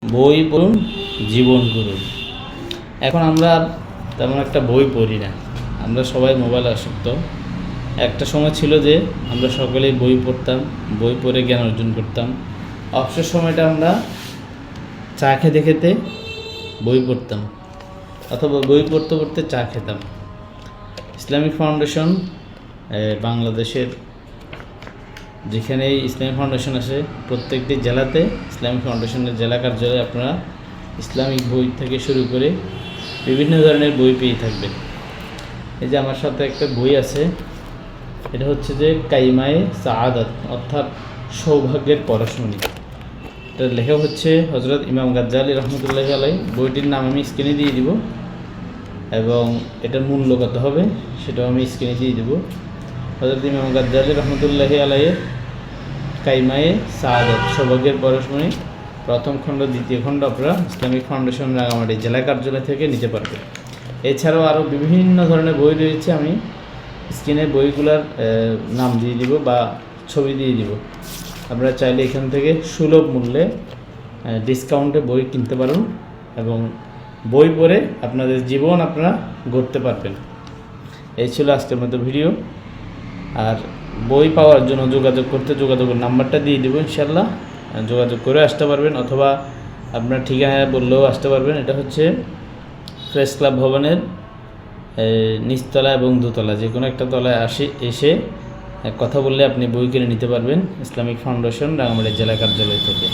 বই পড়ুন, জীবন গড়ুন। এখন আমরা তেমন একটা বই পড়ি না, আমরা সবাই মোবাইল আসক্ত। একটা সময় ছিল যে আমরা সকলেই বই পড়তাম, বই পড়ে জ্ঞান অর্জন করতাম। অবসর সময়টা আমরা চা খেতে খেতে বই পড়তাম, অথবা বই পড়তে পড়তে চা খেতাম। ইসলামিক ফাউন্ডেশন বাংলাদেশের যেখানেই ইসলামিক ফাউন্ডেশন আছে প্রত্যেকটি জেলাতে ইসলামিক ফাউন্ডেশনের জেলা কার্যালয়ে আপনারা ইসলামিক বই থেকে শুরু করে বিভিন্ন ধরনের বই পেয়ে থাকবেন। এই যে আমার সাথে একটা বই আছে, এটা হচ্ছে যে কাইমায়ে সাআদাত অর্থাৎ সৌভাগ্যের পরশমণি। এটা লেখা হচ্ছে হজরত ইমাম গাজ্জালী রহমতুল্লাহি আলাইহি। বইটির নাম আমি স্ক্রিনে দিয়ে দিব এবং এটার মূল্য কত হবে সেটাও আমি স্ক্রিনে দিয়ে দেব। হজরত ইমাম গাজ্জালী রহমতুল্লাহি আলাইহির কাইমায়ে সাআদাত সৌভাগ্যের পরশমণি প্রথম খণ্ড, দ্বিতীয় খণ্ড আপনারা ইসলামিক ফাউন্ডেশন রাঙামাটি জেলা কার্যালয় থেকে নিতে পারবেন। এছাড়াও আরও বিভিন্ন ধরনের বই রয়েছে, আমি স্ক্রিনে বইগুলোর নাম দিয়ে দিব বা ছবি দিয়ে দিব। আপনারা চাইলে এখান থেকে সুলভ মূল্যে ডিসকাউন্টে বই কিনতে পারুন এবং বই পড়ে আপনাদের জীবন আপনারা গড়তে পারবেন। এই ছিল আজকের মতো ভিডিও। আর বই পাওয়ার জন্য যোগাযোগের নাম্বারটা দিয়ে দেবো, ইনশাল্লাহ যোগাযোগ করে আসতে পারবেন, অথবা আপনার ঠিকানা বললেও আসতে পারবেন। এটা হচ্ছে প্রেস ক্লাব ভবনের নিচতলা এবং দোতলা যে কোনো একটা তলায় এসে কথা বললে আপনি বই কিনে নিতে পারবেন ইসলামিক ফাউন্ডেশন রাঙামাটি জেলা কার্যালয় থেকে।